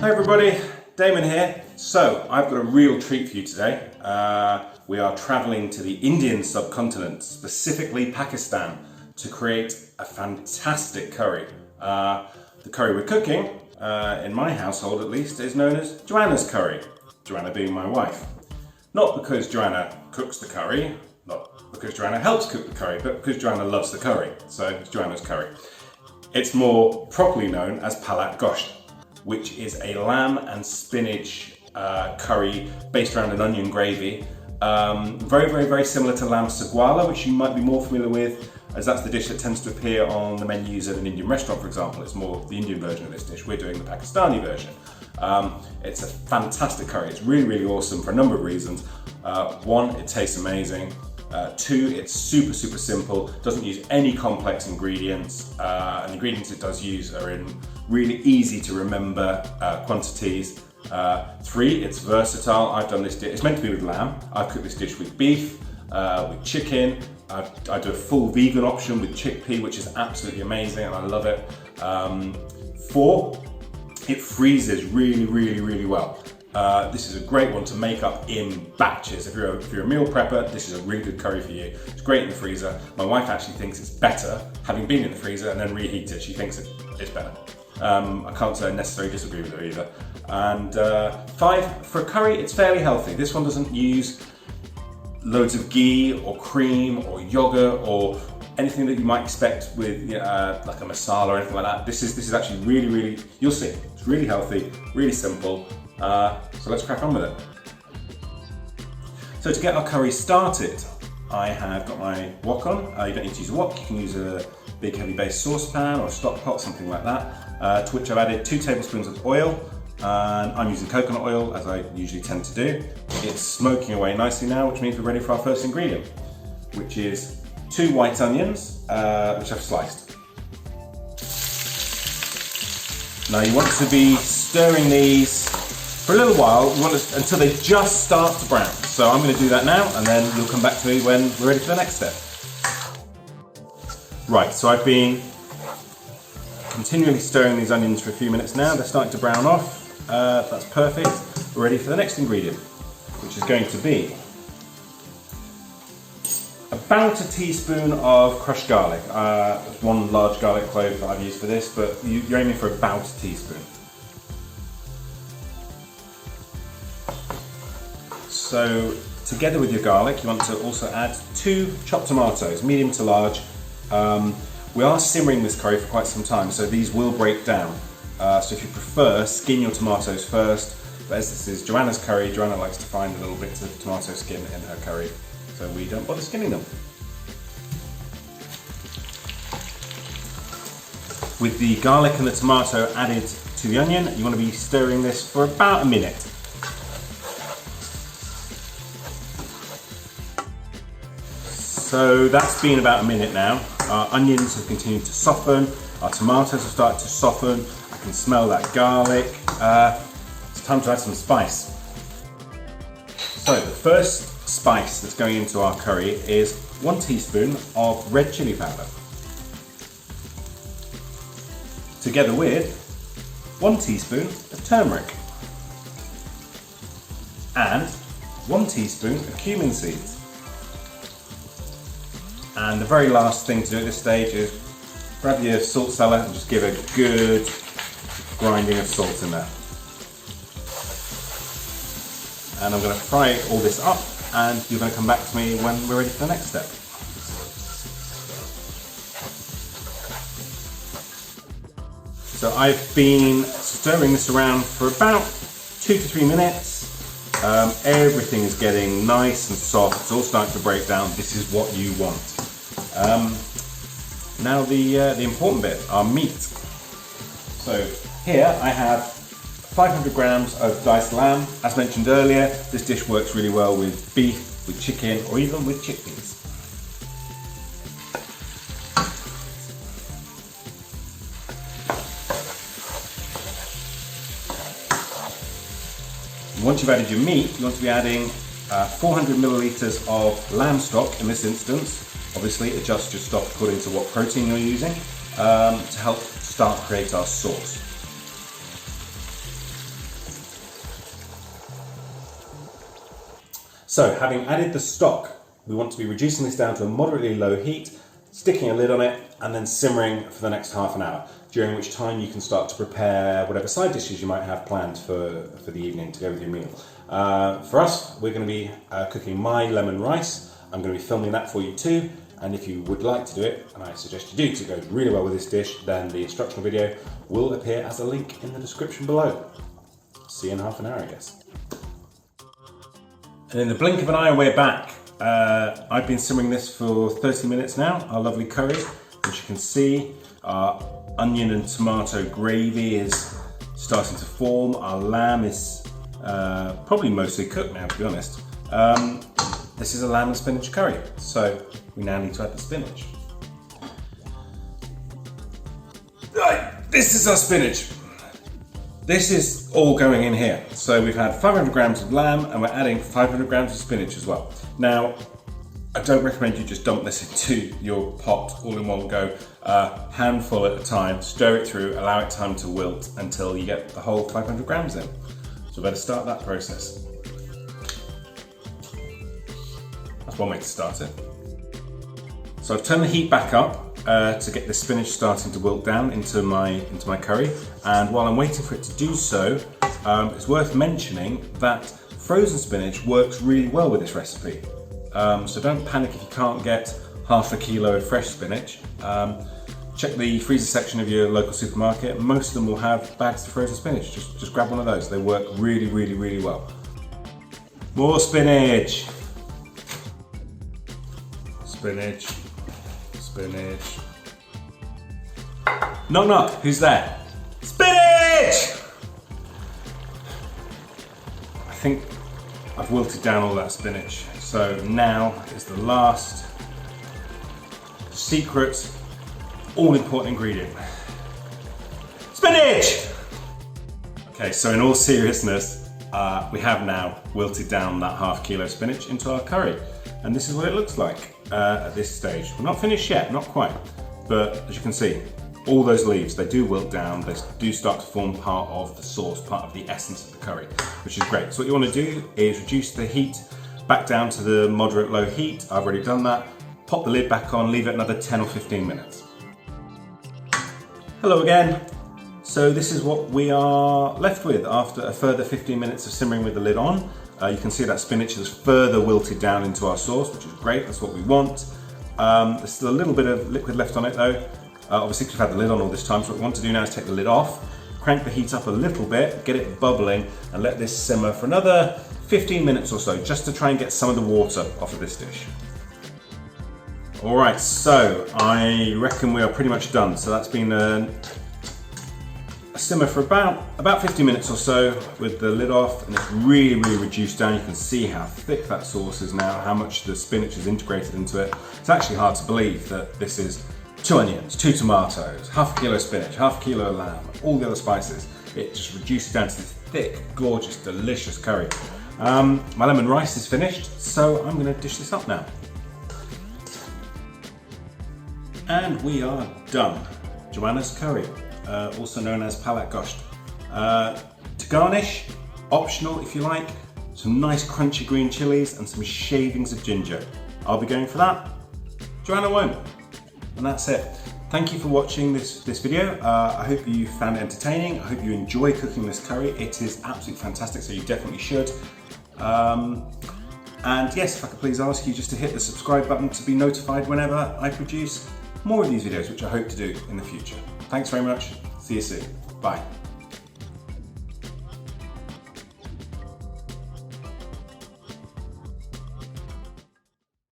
Hi everybody, Damon here. So I've got a real treat for you today. We are travelling to the Indian subcontinent, specifically Pakistan, to create a fantastic curry. The curry we're cooking, in my household at least, is known as Joannah's curry. Joannah being my wife. Not because Joannah cooks the curry, not because Joannah helps cook the curry, but because Joannah loves the curry. So it's Joannah's curry. It's more properly known as Palak Gosht, which is a lamb and spinach curry based around an onion gravy. Very similar to lamb sagwala, which you might be more familiar with, as that's the dish that tends to appear on the menus at an Indian restaurant, for example. It's more the Indian version of this dish. We're doing the Pakistani version. It's a fantastic curry. It's really awesome for a number of reasons. One, it tastes amazing. Two, it's super simple, doesn't use any complex ingredients, and the ingredients it does use are in really easy to remember quantities. Three, it's versatile. I've done this dish, it's meant to be with lamb. I've cooked this dish with beef, with chicken. I do a full vegan option with chickpea, which is absolutely amazing and I love it. Four, it freezes really well. This is a great one to make up in batches. If you're a meal prepper, this is a really good curry for you. It's great in the freezer. My wife actually thinks it's better, having been in the freezer and then reheat it. She thinks it's better. I can't say I necessarily disagree with her either. And five, for a curry, it's fairly healthy. This one doesn't use loads of ghee or cream or yogurt or anything that you might expect with like a masala or anything like that. This is actually really, you'll see, it's really healthy, really simple. So let's crack on with it. So to get our curry started, I have got my wok on. You don't need to use a wok, you can use a big heavy base saucepan or a stock pot, something like that, to which I've added 2 tablespoons of oil. And I'm using coconut oil, as I usually tend to do. It's smoking away nicely now, which means we're ready for our first ingredient, which is 2 white onions, which I've sliced. Now you want to be stirring these for a little while, until they just start to brown. So I'm going to do that now, and then you'll come back to me when we're ready for the next step. Right, so I've been continually stirring these onions for a few minutes now. They're starting to brown off. That's perfect. We're ready for the next ingredient, which is going to be about a teaspoon of crushed garlic. 1 large garlic clove that I've used for this, but you're aiming for about a teaspoon. So together with your garlic, you want to also add 2 chopped tomatoes, medium to large. We are simmering this curry for quite some time, so these will break down. So if you prefer, skin your tomatoes first. But as this is Joannah's curry, Joannah likes to find a little bit of tomato skin in her curry, so we don't bother skinning them. With the garlic and the tomato added to the onion, you want to be stirring this for about a minute. So that's been about a minute now. Our onions have continued to soften, our tomatoes have started to soften, I can smell that garlic. It's time to add some spice. So the first spice that's going into our curry is 1 teaspoon of red chilli powder, together with 1 teaspoon of turmeric and 1 teaspoon of cumin seeds. And the very last thing to do at this stage is grab your salt cellar and just give a good grinding of salt in there. And I'm going to fry all this up, and you're going to come back to me when we're ready for the next step. So I've been stirring this around for about 2 to 3 minutes. Everything is getting nice and soft. It's all starting to break down. This is what you want. Now the important bit, our meat. So here I have 500 grams of diced lamb. As mentioned earlier, this dish works really well with beef, with chicken, or even with chickpeas. Once you've added your meat, you want to be adding 400 millilitres of lamb stock in this instance. Obviously adjust your stock according to what protein you're using. to help start to create our sauce. So, having added the stock, we want to be reducing this down to a moderately low heat, sticking a lid on it, and then simmering for the next half an hour, during which time you can start to prepare whatever side dishes you might have planned for the evening to go with your meal. For us, we're going to be cooking my lemon rice. I'm going to be filming that for you too, and if you would like to do it, and I suggest you do because it goes really well with this dish, then the instructional video will appear as a link in the description below. See you in half an hour, I guess. And in the blink of an eye, we're back. I've been simmering this for 30 minutes now, our lovely curry. As you can see, our onion and tomato gravy is starting to form. Our lamb is probably mostly cooked now, to be honest. This is a lamb and spinach curry, so we now need to add the spinach. Right, this is our spinach. This is all going in here. So we've had 500 grams of lamb and we're adding 500 grams of spinach as well. Now, I don't recommend you just dump this into your pot all in one go, handful at a time, stir it through, allow it time to wilt until you get the whole 500 grams in. So better start that process. That's one way to start it. So I've turned the heat back up to get the spinach starting to wilt down into my curry, and while I'm waiting for it to do so, it's worth mentioning that frozen spinach works really well with this recipe. So don't panic if you can't get half a kilo of fresh spinach. Check the freezer section of your local supermarket. Most of them will have bags of frozen spinach. Just grab one of those. They work really, really, really well. More spinach. Spinach. Spinach. Knock knock, who's there? Spinach! I think I've wilted down all that spinach. So now is the last secret, all-important ingredient. Spinach! Okay, so in all seriousness, we have now wilted down that half kilo spinach into our curry. And this is what it looks like at this stage. We're not finished yet, not quite. But as you can see, all those leaves, they do wilt down, they do start to form part of the sauce, part of the essence of the curry, which is great. So what you want to do is reduce the heat back down to the moderate low heat. I've already done that. Pop the lid back on, leave it another 10 or 15 minutes. Hello again. So this is what we are left with after a further 15 minutes of simmering with the lid on. You can see that spinach has further wilted down into our sauce, which is great, that's what we want. There's still a little bit of liquid left on it though. Obviously we've had the lid on all this time, so what we want to do now is take the lid off, crank the heat up a little bit, get it bubbling, and let this simmer for another 15 minutes or so, just to try and get some of the water off of this dish. All right, so I reckon we are pretty much done. So that's been a simmer for about 50 minutes or so with the lid off, and it's really, really reduced down. You can see how thick that sauce is now, how much the spinach is integrated into it. It's actually hard to believe that this is 2 onions, 2 tomatoes, half a kilo spinach, half a kilo of lamb, all the other spices. It just reduces down to this thick, gorgeous, delicious curry. My lemon rice is finished, so I'm gonna dish this up now. And we are done. Joannah's curry, also known as Palak Gosht. To garnish, optional if you like, some nice crunchy green chilies and some shavings of ginger. I'll be going for that. Joannah won't. And that's it. Thank you for watching this video. I hope you found it entertaining. I hope you enjoy cooking this curry. It is absolutely fantastic, so you definitely should. And yes, if I could please ask you just to hit the subscribe button to be notified whenever I produce more of these videos, which I hope to do in the future. Thanks very much. See you soon. Bye.